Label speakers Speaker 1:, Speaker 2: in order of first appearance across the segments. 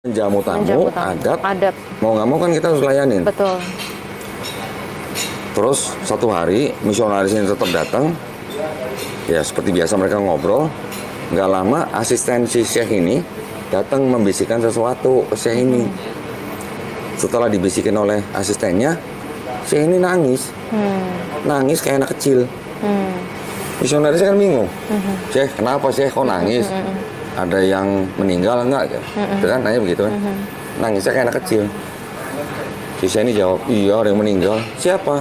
Speaker 1: Menjamu tamu, adat,
Speaker 2: adat.
Speaker 1: mau nggak mau kan kita harus layanin.
Speaker 2: Betul.
Speaker 1: Terus satu hari misionaris ini tetap datang, ya seperti biasa mereka ngobrol. Nggak lama asisten si Syekh ini datang membisikkan sesuatu ke Syekh ini. Setelah dibisikin oleh asistennya, Syekh ini nangis. Nangis kayak anak kecil. Misionarisnya kan bingung. Syekh, kenapa Syekh kok nangis? Ada yang meninggal enggak? Itu kan nanya begitu kan. Nangisnya kayak anak kecil. Si Syekh ini jawab, iya ada yang meninggal. Siapa?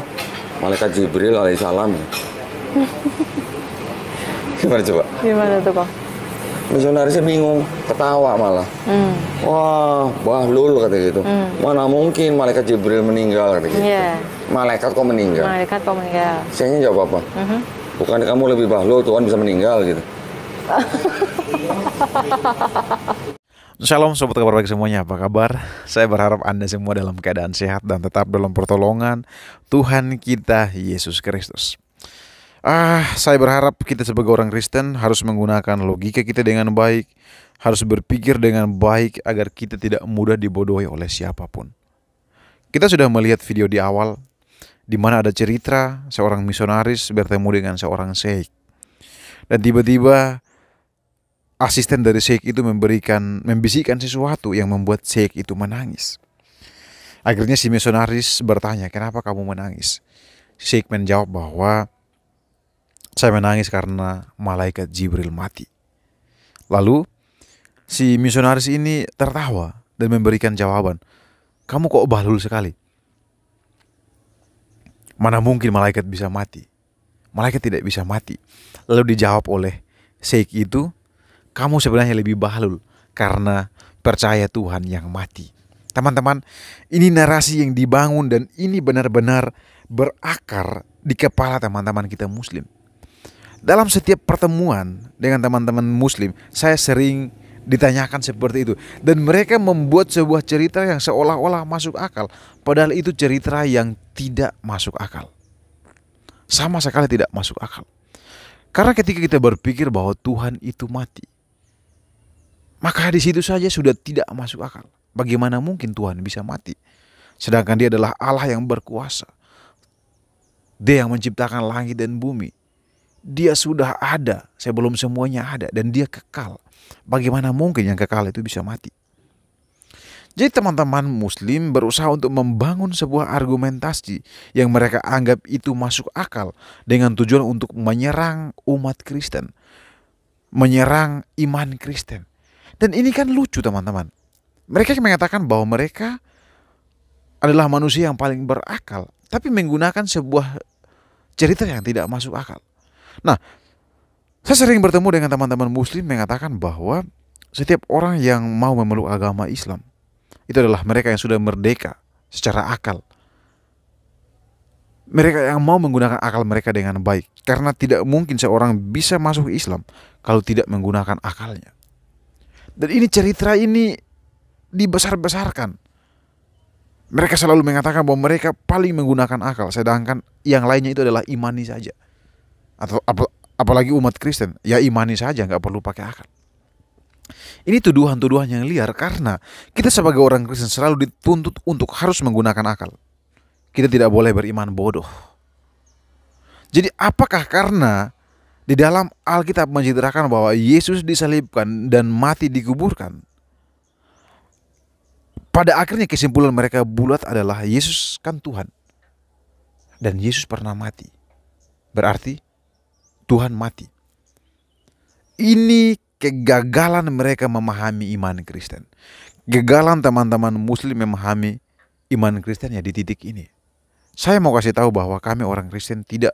Speaker 1: Malaikat Jibril alaihissalam. Gimana coba?
Speaker 2: Gimana tuh kok?
Speaker 1: Misionarisnya bingung, ketawa malah. Wah, bahlul kata gitu. Mana mungkin malaikat Jibril meninggal kata gitu.
Speaker 2: Iya.
Speaker 1: Malaikat kok meninggal?
Speaker 2: Malaikat kok meninggal?
Speaker 1: Syekhnya jawab apa? Bukan kamu lebih bahlul, Tuhan bisa meninggal gitu.
Speaker 3: Shalom sobat kabar baik semuanya, apa kabar? Saya berharap Anda semua dalam keadaan sehat dan tetap dalam pertolongan Tuhan kita Yesus Kristus. Saya berharap kita sebagai orang Kristen harus menggunakan logika kita dengan baik, harus berpikir dengan baik agar kita tidak mudah dibodohi oleh siapapun. Kita sudah melihat video di awal di mana ada cerita seorang misionaris bertemu dengan seorang syekh. Dan tiba-tiba asisten dari syekh itu membisikkan sesuatu yang membuat syekh itu menangis. Akhirnya si misionaris bertanya, kenapa kamu menangis? Syekh menjawab bahwa saya menangis karena malaikat Jibril mati. Lalu si misionaris ini tertawa dan memberikan jawaban, kamu kok bahlul sekali? Mana mungkin malaikat bisa mati? Malaikat tidak bisa mati. Lalu dijawab oleh syekh itu, kamu sebenarnya lebih bahlul karena percaya Tuhan yang mati. Teman-teman, ini narasi yang dibangun dan ini benar-benar berakar di kepala teman-teman kita muslim. Dalam setiap pertemuan dengan teman-teman muslim, saya sering ditanyakan seperti itu. Dan mereka membuat sebuah cerita yang seolah-olah masuk akal. Padahal itu cerita yang tidak masuk akal. Sama sekali tidak masuk akal. Karena ketika kita berpikir bahwa Tuhan itu mati, maka di situ saja sudah tidak masuk akal. Bagaimana mungkin Tuhan bisa mati? Sedangkan Dia adalah Allah yang berkuasa. Dia yang menciptakan langit dan bumi. Dia sudah ada sebelum semuanya ada dan Dia kekal. Bagaimana mungkin yang kekal itu bisa mati? Jadi teman-teman muslim berusaha untuk membangun sebuah argumentasi yang mereka anggap itu masuk akal dengan tujuan untuk menyerang umat Kristen, menyerang iman Kristen. Dan ini kan lucu teman-teman. Mereka mengatakan bahwa mereka adalah manusia yang paling berakal, tapi menggunakan sebuah cerita yang tidak masuk akal. Nah, saya sering bertemu dengan teman-teman muslim mengatakan bahwa setiap orang yang mau memeluk agama Islam itu adalah mereka yang sudah merdeka secara akal. Mereka yang mau menggunakan akal mereka dengan baik. Karena tidak mungkin seorang bisa masuk Islam kalau tidak menggunakan akalnya. Dan ini cerita ini dibesar-besarkan. Mereka selalu mengatakan bahwa mereka paling menggunakan akal, sedangkan yang lainnya itu adalah imani saja. Atau apalagi umat Kristen, ya imani saja, nggak perlu pakai akal. Ini tuduhan-tuduhan yang liar karena kita sebagai orang Kristen selalu dituntut untuk harus menggunakan akal. Kita tidak boleh beriman bodoh. Jadi apakah karena di dalam Alkitab menceritakan bahwa Yesus disalibkan dan mati dikuburkan? Pada akhirnya kesimpulan mereka bulat adalah Yesus kan Tuhan. Dan Yesus pernah mati. Berarti Tuhan mati. Ini kegagalan mereka memahami iman Kristen. Kegagalan teman-teman muslim memahami iman Kristen ya di titik ini. Saya mau kasih tahu bahwa kami orang Kristen tidak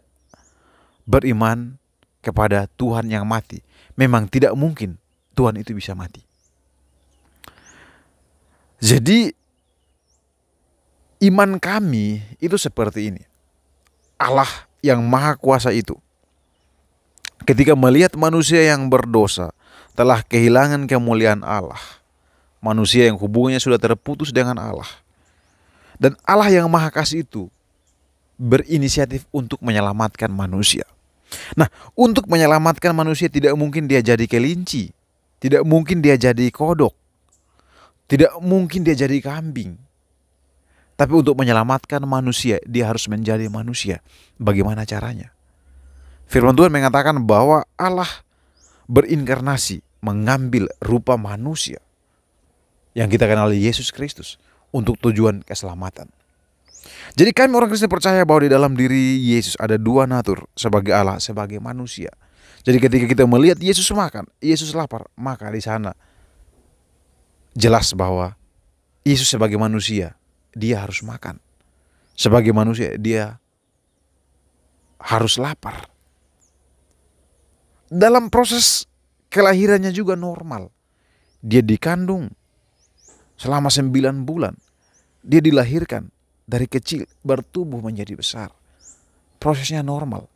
Speaker 3: beriman kepada Tuhan yang mati. Memang tidak mungkin Tuhan itu bisa mati. Jadi iman kami itu seperti ini. Allah yang maha kuasa itu ketika melihat manusia yang berdosa telah kehilangan kemuliaan Allah. Manusia yang hubungannya sudah terputus dengan Allah. Dan Allah yang maha kasih itu berinisiatif untuk menyelamatkan manusia. Nah, untuk menyelamatkan manusia tidak mungkin dia jadi kelinci. Tidak mungkin dia jadi kodok. Tidak mungkin dia jadi kambing. Tapi untuk menyelamatkan manusia, dia harus menjadi manusia. Bagaimana caranya? Firman Tuhan mengatakan bahwa Allah berinkarnasi, mengambil rupa manusia yang kita kenali Yesus Kristus untuk tujuan keselamatan. Jadi kami orang Kristen percaya bahwa di dalam diri Yesus ada dua natur, sebagai Allah, sebagai manusia. Jadi ketika kita melihat Yesus makan, Yesus lapar, maka di sana jelas bahwa Yesus sebagai manusia, dia harus makan. Sebagai manusia, dia harus lapar. Dalam proses kelahirannya juga normal. Dia dikandung selama 9 bulan. Dia dilahirkan dari kecil, bertumbuh menjadi besar. Prosesnya normal.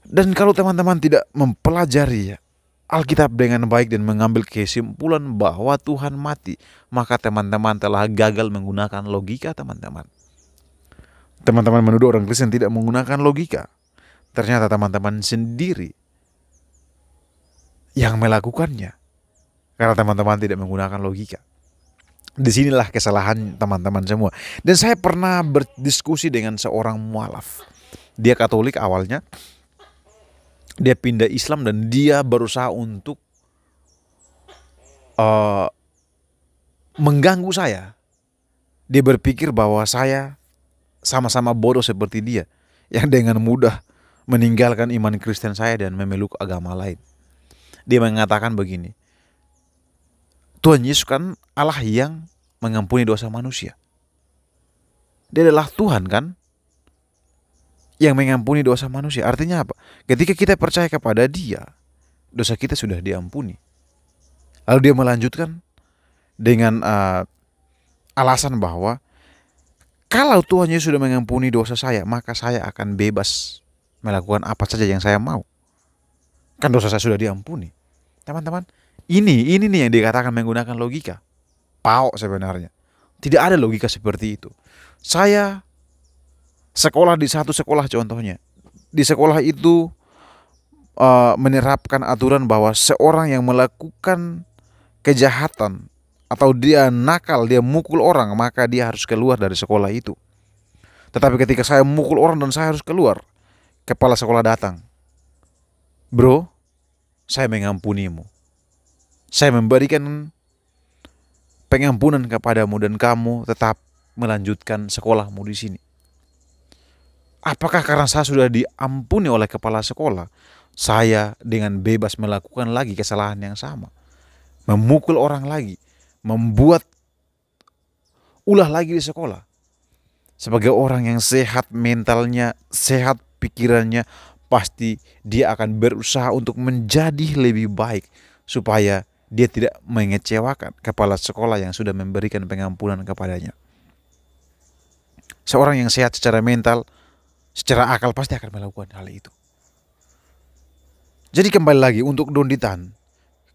Speaker 3: Dan kalau teman-teman tidak mempelajari Alkitab dengan baik dan mengambil kesimpulan bahwa Tuhan mati, maka teman-teman telah gagal menggunakan logika teman-teman. Teman-teman menuduh orang Kristen tidak menggunakan logika. Ternyata teman-teman sendiri yang melakukannya karena teman-teman tidak menggunakan logika. Disinilah kesalahan teman-teman semua. Dan saya pernah berdiskusi dengan seorang mualaf. Dia Katolik awalnya. Dia pindah Islam dan dia berusaha untuk mengganggu saya. Dia berpikir bahwa saya sama-sama bodoh seperti dia, yang dengan mudah meninggalkan iman Kristen saya dan memeluk agama lain. Dia mengatakan begini, Tuhan Yesus kan Allah yang mengampuni dosa manusia. Dia adalah Tuhan kan, yang mengampuni dosa manusia. Artinya apa? Ketika kita percaya kepada Dia, dosa kita sudah diampuni. Lalu dia melanjutkan dengan alasan bahwa kalau Tuhan Yesus sudah mengampuni dosa saya, maka saya akan bebas melakukan apa saja yang saya mau. Kan dosa saya sudah diampuni. Teman-teman, ini nih yang dikatakan menggunakan logika. Paok sebenarnya. Tidak ada logika seperti itu. Saya sekolah di satu sekolah contohnya. Di sekolah itu menerapkan aturan bahwa seorang yang melakukan kejahatan atau dia nakal, dia mukul orang, maka dia harus keluar dari sekolah itu. Tetapi ketika saya mukul orang dan saya harus keluar, kepala sekolah datang. Bro, saya mengampunimu. Saya memberikan pengampunan kepadamu dan kamu tetap melanjutkan sekolahmu di sini. Apakah karena saya sudah diampuni oleh kepala sekolah, saya dengan bebas melakukan lagi kesalahan yang sama? Memukul orang lagi, membuat ulah lagi di sekolah. Sebagai orang yang sehat mentalnya, sehat pikirannya, pasti dia akan berusaha untuk menjadi lebih baik supaya dia tidak mengecewakan kepala sekolah yang sudah memberikan pengampunan kepadanya. Seorang yang sehat secara mental, secara akal pasti akan melakukan hal itu. Jadi kembali lagi untuk Donditan,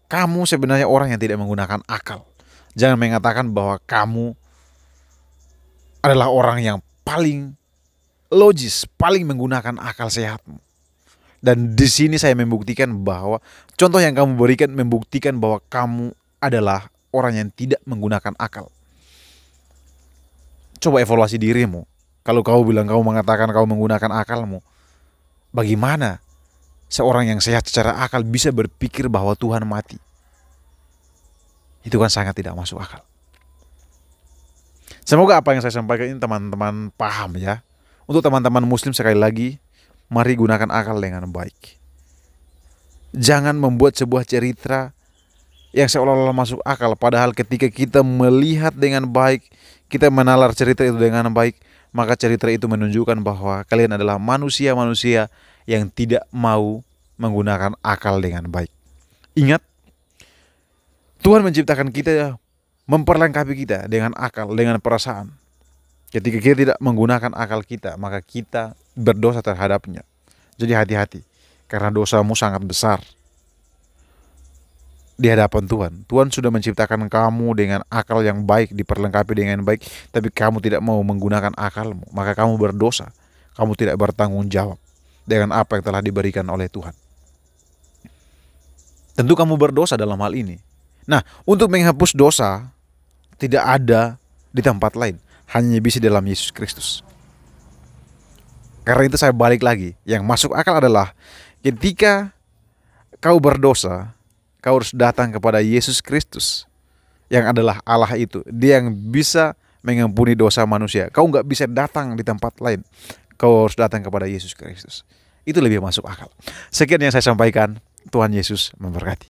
Speaker 3: kamu sebenarnya orang yang tidak menggunakan akal. Jangan mengatakan bahwa kamu adalah orang yang paling logis, paling menggunakan akal sehatmu. Dan di sini saya membuktikan bahwa contoh yang kamu berikan membuktikan bahwa kamu adalah orang yang tidak menggunakan akal. Coba evaluasi dirimu. Kalau kamu bilang kamu mengatakan kamu menggunakan akalmu, bagaimana seorang yang sehat secara akal bisa berpikir bahwa Tuhan mati? Itu kan sangat tidak masuk akal. Semoga apa yang saya sampaikan ini teman-teman paham ya. Untuk teman-teman muslim sekali lagi, mari gunakan akal dengan baik. Jangan membuat sebuah cerita yang seolah-olah masuk akal. Padahal ketika kita melihat dengan baik, kita menalar cerita itu dengan baik, maka cerita itu menunjukkan bahwa kalian adalah manusia-manusia yang tidak mau menggunakan akal dengan baik. Ingat, Tuhan menciptakan kita, memperlengkapi kita dengan akal, dengan perasaan. Ketika kita tidak menggunakan akal kita, maka kita berdosa terhadapnya. Jadi hati-hati, karena dosamu sangat besar di hadapan Tuhan. Tuhan sudah menciptakan kamu dengan akal yang baik, diperlengkapi dengan baik, tapi kamu tidak mau menggunakan akalmu, maka kamu berdosa. Kamu tidak bertanggung jawab dengan apa yang telah diberikan oleh Tuhan. Tentu kamu berdosa dalam hal ini. Nah, untuk menghapus dosa tidak ada di tempat lain, hanya bisa dalam Yesus Kristus. Karena itu saya balik lagi, yang masuk akal adalah ketika kau berdosa, kau harus datang kepada Yesus Kristus yang adalah Allah itu. Dia yang bisa mengampuni dosa manusia. Kau nggak bisa datang di tempat lain. Kau harus datang kepada Yesus Kristus. Itu lebih masuk akal. Sekian yang saya sampaikan. Tuhan Yesus memberkati.